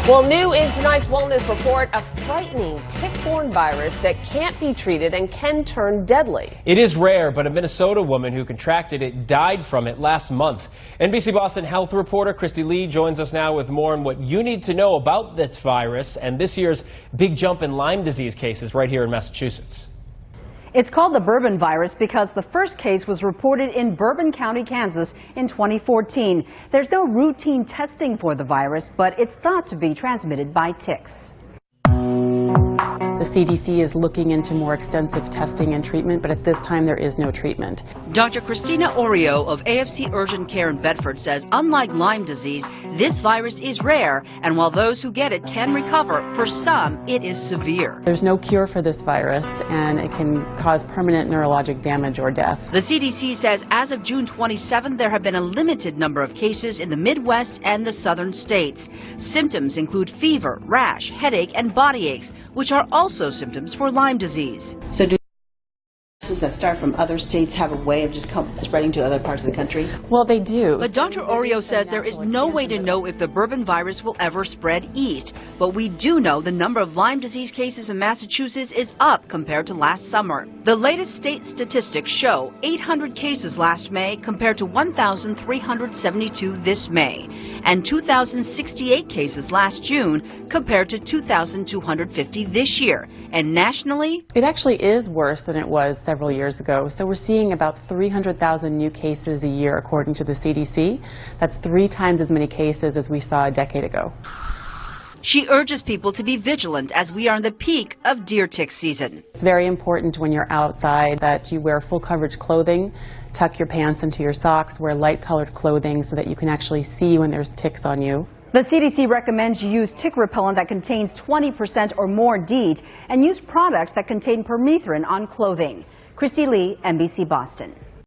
Well, new in tonight's Wellness Report, a frightening tick-borne virus that can't be treated and can turn deadly. It is rare, but a Minnesota woman who contracted it died from it last month. NBC Boston health reporter Krissty joins us now with more on what you need to know about this virus and this year's big jump in Lyme disease cases right here in Massachusetts. It's called the Bourbon virus because the first case was reported in Bourbon County, Kansas in 2014. There's no routine testing for the virus, but it's thought to be transmitted by ticks. The CDC is looking into more extensive testing and treatment, but at this time there is no treatment. Dr. Orio of AFC Urgent Care in Bedford says unlike Lyme disease, this virus is rare, and while those who get it can recover, for some it is severe. There's no cure for this virus, and it can cause permanent neurologic damage or death. The CDC says as of June 27th, there have been a limited number of cases in the Midwest and the southern states. Symptoms include fever, rash, headache, and body aches, which are also symptoms for Lyme disease. So do viruses that start from other states have a way of just spreading to other parts of the country? Well, they do. But Dr. Orio says there is no way to know if the Bourbon virus will ever spread east. But we do know the number of Lyme disease cases in Massachusetts is up compared to last summer. The latest state statistics show 800 cases last May compared to 1,372 this May, and 2,068 cases last June compared to 2,250 this year. And nationally, it actually is worse than it was several years ago. So we're seeing about 300,000 new cases a year according to the CDC. That's 3 times as many cases as we saw a decade ago. She urges people to be vigilant as we are in the peak of deer tick season. It's very important when you're outside that you wear full coverage clothing, tuck your pants into your socks, wear light colored clothing so that you can actually see when there's ticks on you. The CDC recommends you use tick repellent that contains 20% or more DEET and use products that contain permethrin on clothing. Krissty, NBC Boston.